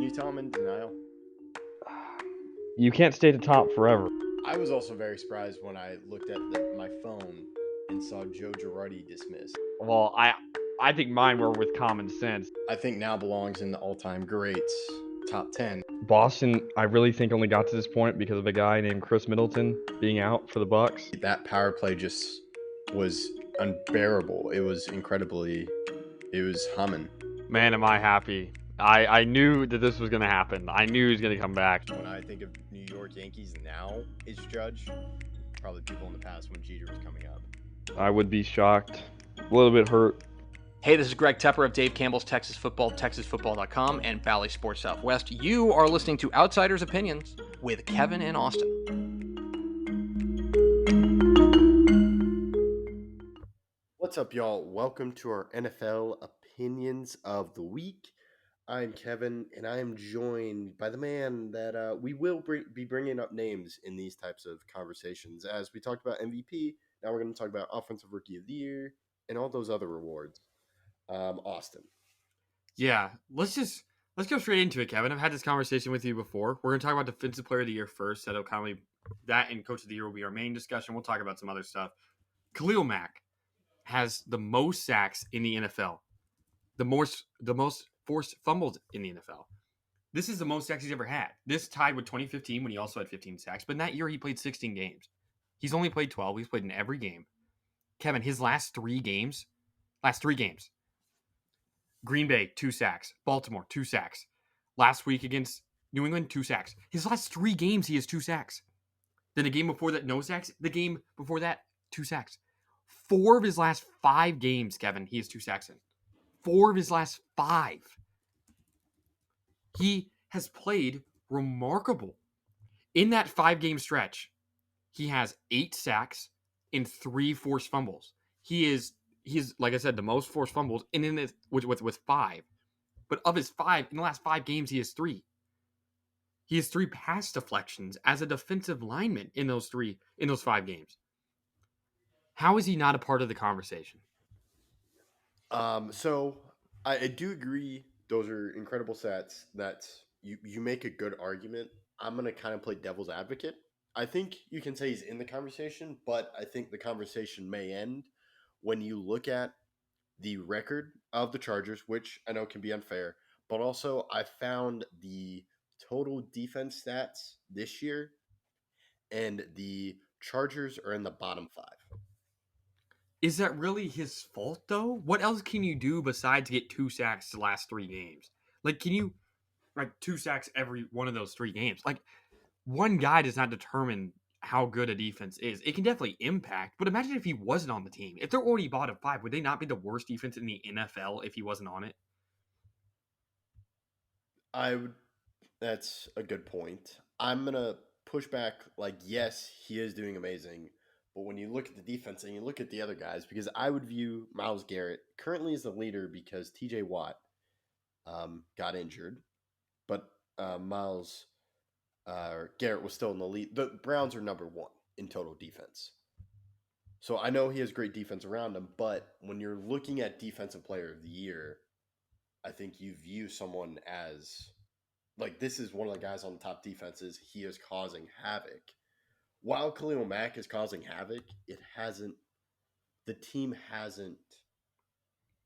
you tell I'm in denial? You can't stay at the top forever. I was also very surprised when I looked at my phone and saw Joe Girardi dismissed. Well, I think mine were with common sense. I think now belongs in the all-time greats top 10. Boston, I really think only got to this point because of a guy named Chris Middleton being out for the Bucks. That power play just was unbearable. It was humming. Man, am I happy. I knew that this was going to happen. I knew he was going to come back. When I think of New York Yankees now is Judge, probably people in the past when Jeter was coming up. I would be shocked. A little bit hurt. Hey, this is Greg Tepper of Dave Campbell's Texas Football, TexasFootball.com, and Valley Sports Southwest. You are listening to Outsiders Opinions with Kevin and Austin. What's up, y'all? Welcome to our NFL Opinions of the Week. I'm Kevin, and I am joined by the man that we will be bringing up names in these types of conversations. As we talked about MVP, now we're going to talk about Offensive Rookie of the Year and all those other rewards. Austin. Yeah, let's go straight into it, Kevin. I've had this conversation with you before. We're going to talk about Defensive Player of the Year first. That and Coach of the Year will be our main discussion. We'll talk about some other stuff. Khalil Mack has the most sacks in the NFL, the most forced fumbles in the NFL. This is the most sacks he's ever had. This tied with 2015 when he also had 15 sacks. But in that year, he played 16 games. He's only played 12. He's played in every game. Kevin, his last three games. Green Bay, 2 sacks. Baltimore, 2 sacks. Last week against New England, 2 sacks. His last 3 games, he has 2 sacks. Then the game before that, no sacks. The game before that, 2 sacks. 4 of his last 5 games, Kevin, he has 2 sacks in. 4 of his last 5. He has played remarkable. In that 5-game stretch, he has 8 sacks and 3 forced fumbles. He's like I said, the most forced fumbles, and in this with 5. But of his 5, in the last 5 games, he has 3. He has 3 pass deflections as a defensive lineman in those 5 games. How is he not a part of the conversation? So I do agree. Those are incredible stats. That you make a good argument. I'm going to kind of play devil's advocate. I think you can say he's in the conversation, but I think the conversation may end when you look at the record of the Chargers, which I know can be unfair, but also I found the total defense stats this year, and the Chargers are in the bottom 5. Is that really his fault, though? What else can you do besides get 2 sacks the last 3 games? Like, can you, 2 sacks every one of those 3 games? Like, one guy does not determine how good a defense is. It can definitely impact, but imagine if he wasn't on the team. If they're already bottom 5, would they not be the worst defense in the NFL if he wasn't on it? That's a good point. I'm going to push back, yes, he is doing amazing, but when you look at the defense and you look at the other guys, because I would view Myles Garrett currently as the leader because TJ Watt got injured, but Myles Garrett was still in the lead. The Browns are number 1 in total defense. So I know he has great defense around him, but when you're looking at Defensive Player of the Year, I think you view someone as, this is one of the guys on the top defenses. He is causing havoc. While Khalil Mack is causing havoc, the team hasn't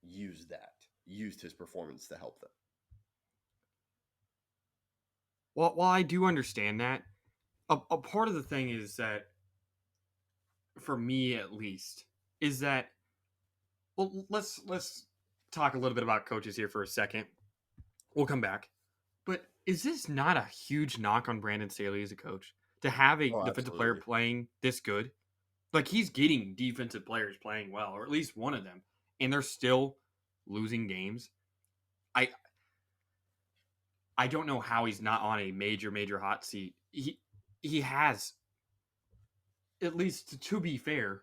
used his performance to help them. Well, while I do understand that, a part of the thing is that, for me at least, is that, well, let's talk a little bit about coaches here for a second. We'll come back. But is this not a huge knock on Brandon Staley as a coach? To have a defensive player playing this good? Like, he's getting defensive players playing well, or at least one of them, and they're still losing games. I don't know how he's not on a major hot seat. He has, at least to be fair,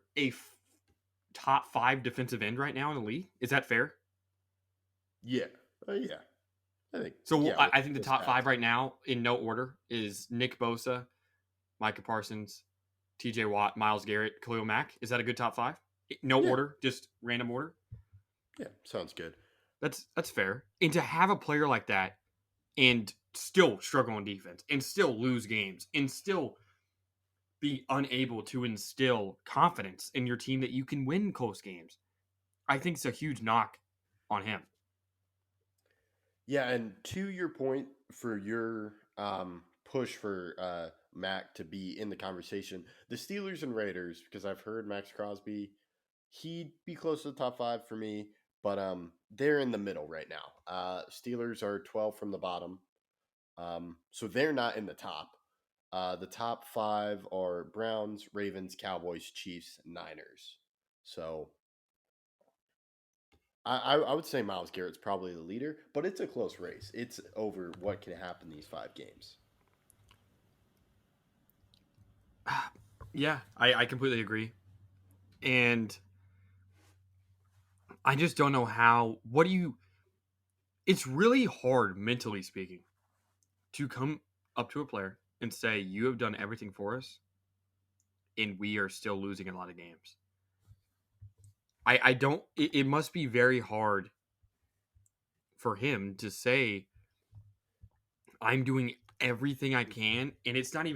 top 5 defensive end right now in the league. Is that fair? Yeah. Yeah. I think so. Yeah, I think the top 5 right now, in no order, is Nick Bosa, Micah Parsons, TJ Watt, Myles Garrett, Khalil Mack. Is that a good top 5? No order, just random order? Yeah, sounds good. That's fair. And to have a player like that, and still struggle on defense and still lose games and still be unable to instill confidence in your team that you can win close games. I think it's a huge knock on him. Yeah, and to your point for your push for Mac to be in the conversation, the Steelers and Raiders, because I've heard Max Crosby, he'd be close to the top 5 for me, but they're in the middle right now. Steelers are 12 from the bottom, so they're not in the top. The top 5 are Browns, Ravens, Cowboys, Chiefs, Niners. So I would say Myles Garrett's probably the leader, but it's a close race. It's over what can happen these 5 games. Yeah, I completely agree. And I just don't know how. It's really hard, mentally speaking, to come up to a player and say, you have done everything for us, and we are still losing a lot of games. I don't. It must be very hard for him to say, I'm doing everything I can, and it's not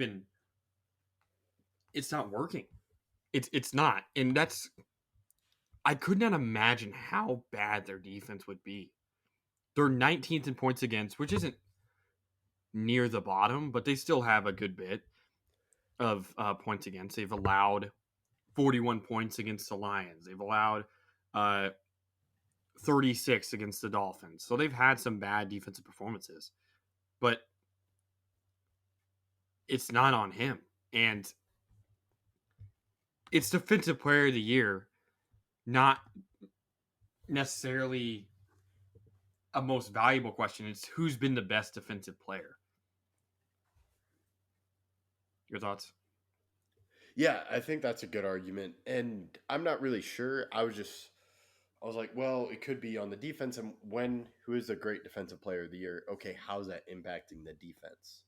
working. It's not. And I could not imagine how bad their defense would be. They're 19th in points against, which isn't near the bottom, but they still have a good bit of points against. They've allowed 41 points against the Lions. They've allowed 36 against the Dolphins. So they've had some bad defensive performances, but it's not on him. And it's Defensive Player of the Year, not necessarily a most valuable question. It's who's been the best defensive player. Your thoughts? Yeah, I think that's a good argument. And I'm not really sure. I was like, well, it could be on the defense. And who is a great defensive player of the year? Okay, how's that impacting the defense?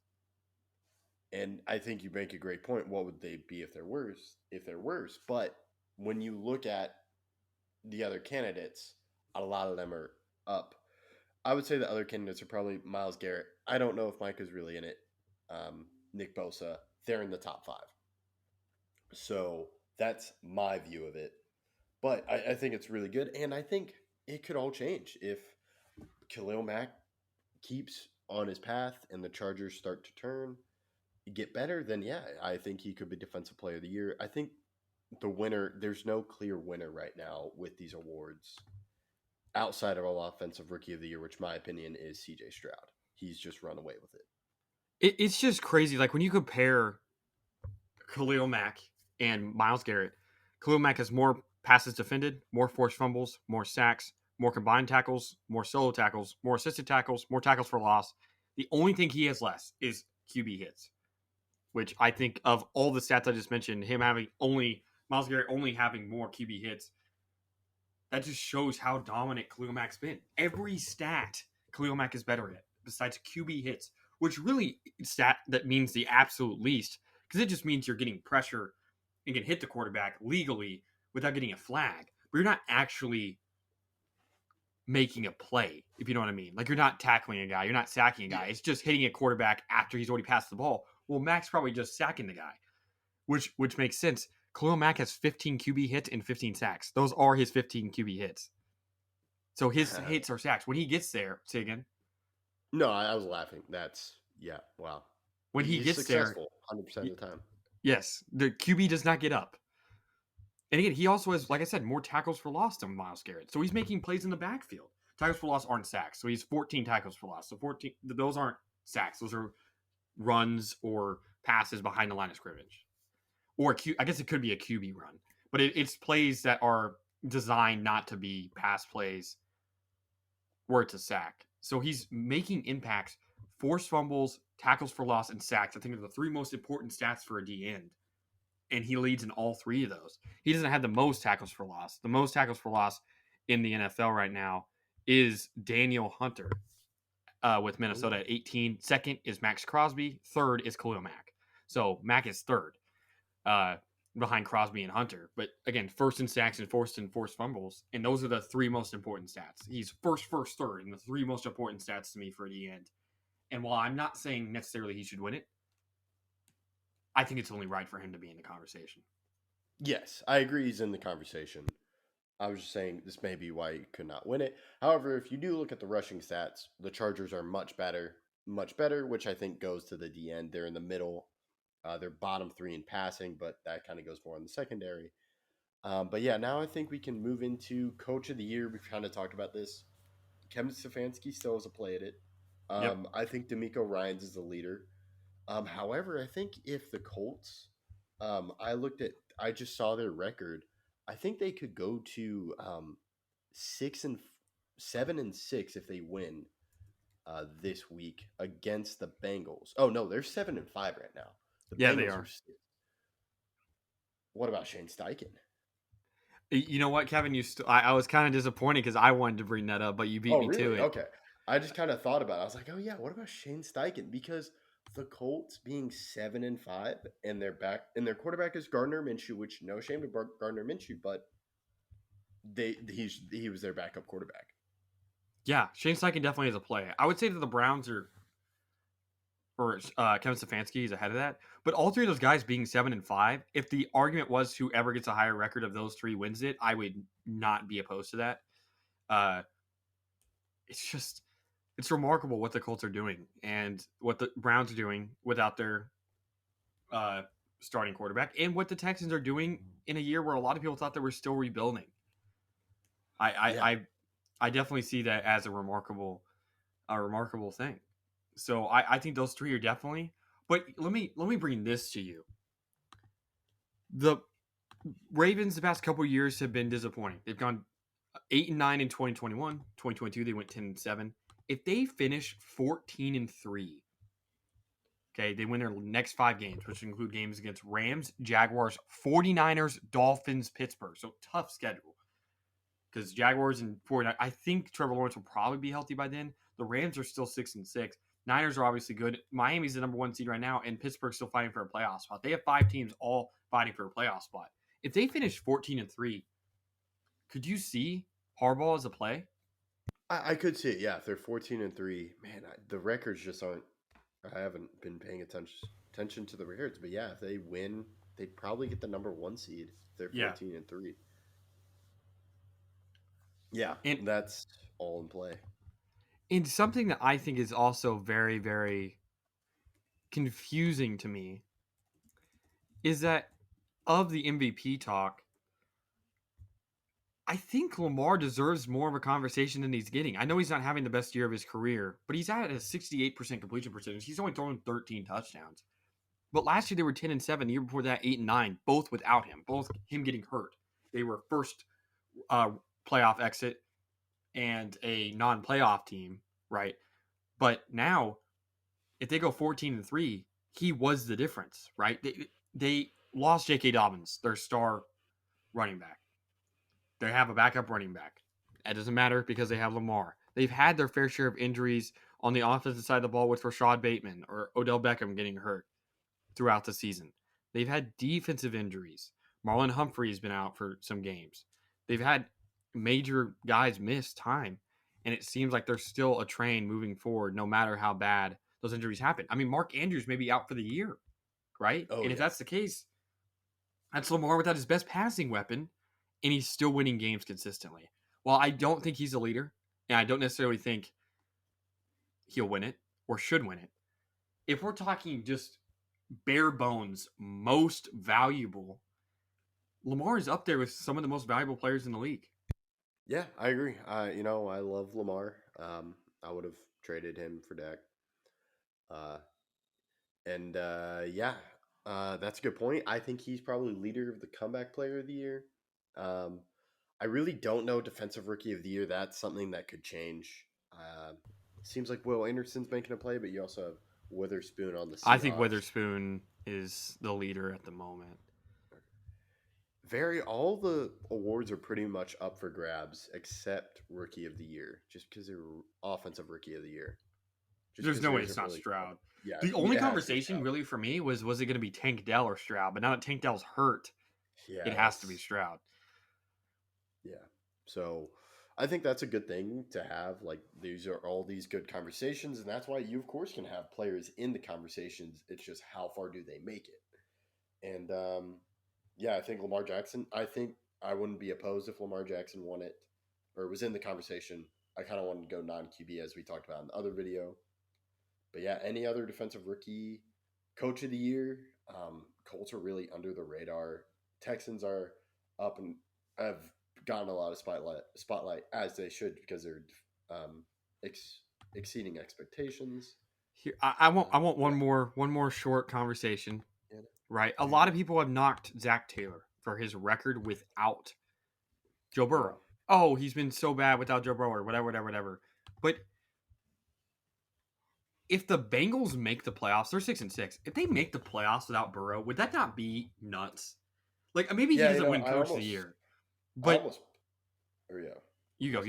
And I think you make a great point. What would they be if they're worse? But when you look at the other candidates, a lot of them are up. I would say the other candidates are probably Myles Garrett. I don't know if Mike is really in it. Nick Bosa, they're in the top 5. So that's my view of it. But I think it's really good. And I think it could all change if Khalil Mack keeps on his path and the Chargers start to get better. Then, yeah, I think he could be Defensive Player of the Year. I think the winner, there's no clear winner right now with these awards outside of All Offensive Rookie of the Year, which my opinion is CJ Stroud. He's just run away with it. It's just crazy. Like when you compare Khalil Mack and Myles Garrett, Khalil Mack has more passes defended, more forced fumbles, more sacks, more combined tackles, more solo tackles, more assisted tackles, more tackles for loss. The only thing he has less is QB hits, which I think of all the stats I just mentioned, Myles Garrett only having more QB hits, that just shows how dominant Khalil Mack's been. Every stat Khalil Mack is better at, besides QB hits, which really stat that means the absolute least, because it just means you're getting pressure and can hit the quarterback legally without getting a flag. But you're not actually making a play, if you know what I mean. Like you're not tackling a guy, you're not sacking a guy. It's just hitting a quarterback after he's already passed the ball. Well, Mack's probably just sacking the guy, which makes sense. Khalil Mack has 15 QB hits and 15 sacks. Those are his 15 QB hits. So his hits are sacks. When he gets there, say again. No, I was laughing. Wow. When he gets successful, there, 100% of the time. Yes, the QB does not get up. And again, he also has, like I said, more tackles for loss than Myles Garrett. So he's making plays in the backfield. Tackles for loss aren't sacks. So he's 14 tackles for loss. So 14, those aren't sacks. Those are runs or passes behind the line of scrimmage. Or I guess it could be a QB run. But it's plays that are designed not to be pass plays where it's a sack. So he's making impacts, forced fumbles, tackles for loss, and sacks. I think are the 3 most important stats for a D end. And he leads in all 3 of those. He doesn't have the most tackles for loss. The most tackles for loss in the NFL right now is Daniel Hunter with Minnesota at 18. Second is Max Crosby. Third is Khalil Mack. So Mack is third behind Crosby and Hunter. But again, first in sacks and forced fumbles. And those are the 3 most important stats. He's first, third, and the 3 most important stats to me for the end. And while I'm not saying necessarily he should win it, I think it's only right for him to be in the conversation. Yes, I agree he's in the conversation. I was just saying this may be why he could not win it. However, if you do look at the rushing stats, the Chargers are much better, which I think goes to the D end. They're in the middle. They're bottom 3 in passing, but that kind of goes more on the secondary. But yeah, now I think we can move into Coach of the Year. We've kind of talked about this. Kevin Stefanski still has a play at it. Yep. I think D'Amico Ryans is the leader. However, I think if the Colts, I just saw their record. I think they could go to 7-6 if they win this week against the Bengals. Oh no, they're 7-5 right now. The Yeah, Bengals they are. What about Shane Steichen? You know what, Kevin? I was kind of disappointed because I wanted to bring that up, but you beat me to it. Okay. I just kind of thought about it. I was like, oh yeah, what about Shane Steichen? Because the Colts being 7-5 and their quarterback is Gardner Minshew, which no shame to Gardner Minshew, but he was their backup quarterback. Yeah, Shane Steichen definitely has a play. I would say that the Browns or Kevin Stefanski is ahead of that. But all three of those guys being 7-5, if the argument was whoever gets a higher record of those three wins it, I would not be opposed to that. It's remarkable what the Colts are doing and what the Browns are doing without their starting quarterback, and what the Texans are doing in a year where a lot of people thought they were still rebuilding. I definitely see that as a remarkable thing. So I think those three are definitely. But let me bring this to you. The Ravens the past couple of years have been disappointing. They've gone 8-9 in 2021. 2022 they went 10-7. If they finish 14-3, okay, they win their next 5 games, which include games against Rams, Jaguars, 49ers, Dolphins, Pittsburgh. So tough schedule. Because Jaguars and 49ers, I think Trevor Lawrence will probably be healthy by then. The Rams are still 6-6. Niners are obviously good. Miami's the number 1 seed right now, and Pittsburgh's still fighting for a playoff spot. They have 5 teams all fighting for a playoff spot. If they finish 14-3, could you see Harbaugh as a play? I could see it. Yeah, if they're 14-3, man, the records just aren't. I haven't been paying attention to the records, but yeah, if they win, they'd probably get the number 1 seed. If they're 14-3. Yeah, and that's all in play. And something that I think is also very, very confusing to me is that of the MVP talk, I think Lamar deserves more of a conversation than he's getting. I know he's not having the best year of his career, but he's at a 68% completion percentage. He's only thrown 13 touchdowns. But last year they were 10-7. The year before that, 8-9, both without him, both him getting hurt. They were first playoff exit and a non-playoff team, right? But now, if they go 14-3, he was the difference, right? They lost J.K. Dobbins, their star running back. They have a backup running back. That doesn't matter because they have Lamar. They've had their fair share of injuries on the offensive side of the ball with Rashad Bateman or Odell Beckham getting hurt throughout the season. They've had defensive injuries. Marlon Humphrey has been out for some games. They've had major guys miss time, and it seems like there's still a train moving forward no matter how bad those injuries happen. I mean, Mark Andrews may be out for the year, right? Oh, and if that's the case, that's Lamar without his best passing weapon, and he's still winning games consistently. While I don't think he's a leader, and I don't necessarily think he'll win it or should win it, if we're talking just bare bones, most valuable, Lamar is up there with some of the most valuable players in the league. Yeah, I agree. I love Lamar. I would have traded him for Dak. That's a good point. I think he's probably leader of the comeback player of the year. I really don't know defensive rookie of the year. That's something that could change. Seems like Will Anderson's making a play, but you also have Witherspoon on the Seahawks. I think Witherspoon is the leader at the moment. All the awards are pretty much up for grabs except rookie of the year, just because they're offensive rookie of the year. There's no way it's not Stroud. Yeah, the only conversation really for me was it going to be Tank Dell or Stroud? But now that Tank Dell's hurt, it has to be Stroud. Yeah. So I think that's a good thing to have. Like, these are all these good conversations, and that's why you, of course, can have players in the conversations. It's just how far do they make it? And yeah, I think Lamar Jackson. I think I wouldn't be opposed if Lamar Jackson won it or was in the conversation. I kind of wanted to go non QB as we talked about in the other video. But yeah, any other defensive rookie, coach of the year. Colts are really under the radar. Texans are up and have gotten a lot of spotlight as they should because they're exceeding expectations. Here, I want one more short conversation. Yeah. Right, a lot of people have knocked Zach Taylor for his record without Joe Burrow. Oh, he's been so bad without Joe Burrow, or whatever. But if the Bengals make the playoffs, they're 6-6. If they make the playoffs without Burrow, would that not be nuts? Like, maybe he doesn't win Coach of the Year. But you go.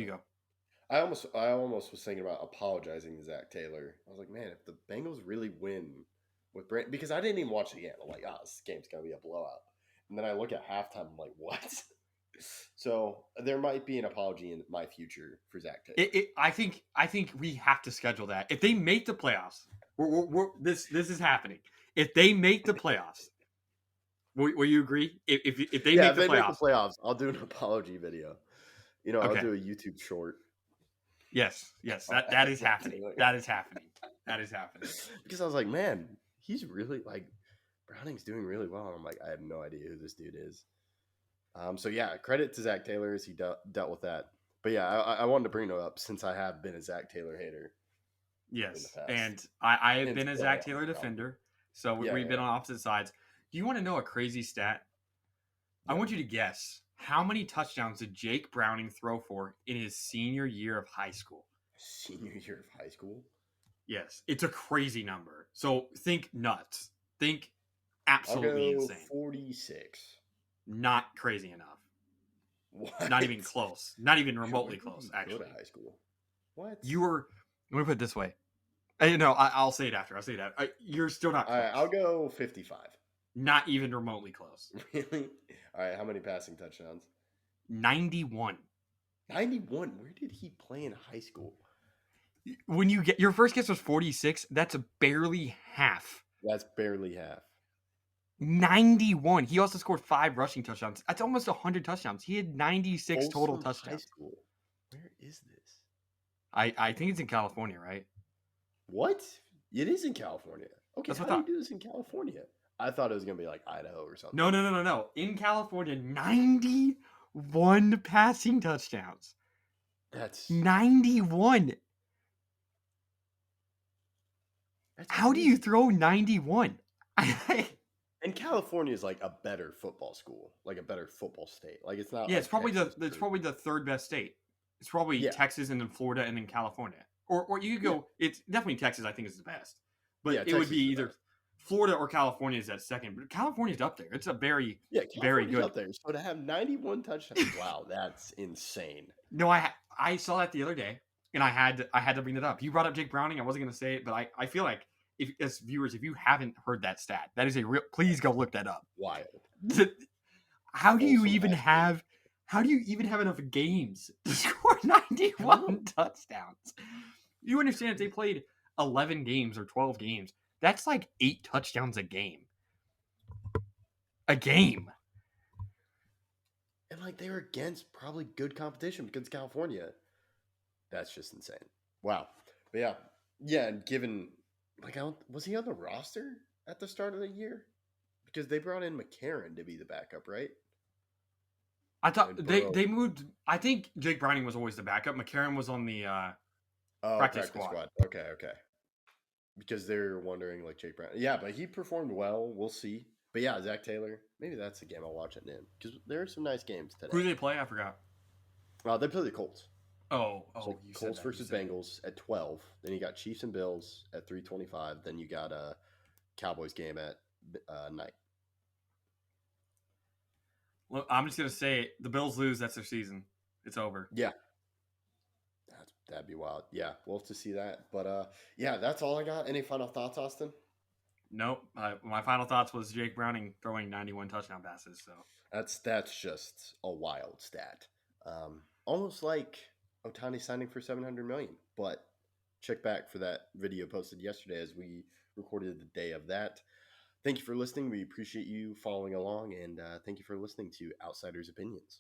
I almost was thinking about apologizing to Zach Taylor. I was like, man, if the Bengals really win with Brand, because I didn't even watch the game. I'm like, this game's gonna be a blowout. And then I look at halftime. I'm like, what? So there might be an apology in my future for Zach Taylor. I think we have to schedule that. If they make the playoffs, this is happening. If they make the playoffs, will you agree? If they make the playoffs, I'll do an apology video. I'll do a YouTube short. Yes, that is happening. That is happening. Because I was like, man, he's really Browning's doing really well. I'm like, I have no idea who this dude is. So yeah, credit to Zach Taylor as he dealt with that. But yeah, I wanted to bring it up since I have been a Zach Taylor hater. Yes, and I have been a Zach Taylor defender. So we've been on opposite sides. Do you want to know a crazy stat? Yeah. I want you to guess. How many touchdowns did Jake Browning throw for in his senior year of high school? Senior year of high school? Yes. It's a crazy number. So think nuts. Think absolutely insane. 46. Not crazy enough. What? Not even close. Not even remotely close, actually. Go to high school. What? You were... Let me put it this way. I'll say it after. You're still not close. All right, I'll go 55. Not even remotely close. Really? All right, how many passing touchdowns? 91. 91? Where did he play in high school? When you get your first guess was 46, that's barely half. That's barely half. 91. He also scored 5 rushing touchdowns. That's almost 100 touchdowns. He had 96 total touchdowns. High school. Where is this? I think it's in California, right? What? It is in California. Okay, that's how do you do this in California? I thought it was going to be like Idaho or something. No. In California, 91 passing touchdowns. That's 91. How do you throw 91? And California is like a better football school, like a better football state. Like it's not. Yeah, it's probably the third best state. It's probably Texas and then Florida and then California. Or you could go. It's definitely Texas. I think is the best. But it would be either Florida or California is at second. But California's up there. It's a very very good. Up there. So to have 91 touchdowns, wow, that's insane. No, I saw that the other day, and I had to bring it up. You brought up Jake Browning. I wasn't going to say it, but I feel like as viewers, if you haven't heard that stat, that is a real. Please go look that up. Wild. How do you even have enough games to score 91 touchdowns? You understand if they played 11 games or 12 games, that's like 8 touchdowns a game. And they were against probably good competition because California. That's just insane. Wow. But yeah, and given was he on the roster at the start of the year? Because they brought in McCarron to be the backup, right? I thought they moved. I think Jake Browning was always the backup. McCarron was on the practice squad. Okay. Because they're wondering Jake Browning. Yeah, but he performed well. We'll see. But yeah, Zach Taylor. Maybe that's the game I'll watch it in because there are some nice games today. Who do they play? I forgot. They play the Colts. So you Colts versus Bengals at 12. Then you got Chiefs and Bills at 3:25. Then you got a Cowboys game at night. Look, I'm just gonna say the Bills lose. That's their season. It's over. Yeah, that'd be wild. Yeah, we'll have to see that. But that's all I got. Any final thoughts, Austin? Nope. My final thoughts was Jake Browning throwing 91 touchdown passes. So that's just a wild stat. Almost like Otani signing for $700 million. But check back for that video posted yesterday as we recorded the day of that. Thank you for listening. We appreciate you following along, and thank you for listening to Outsiders Opinions.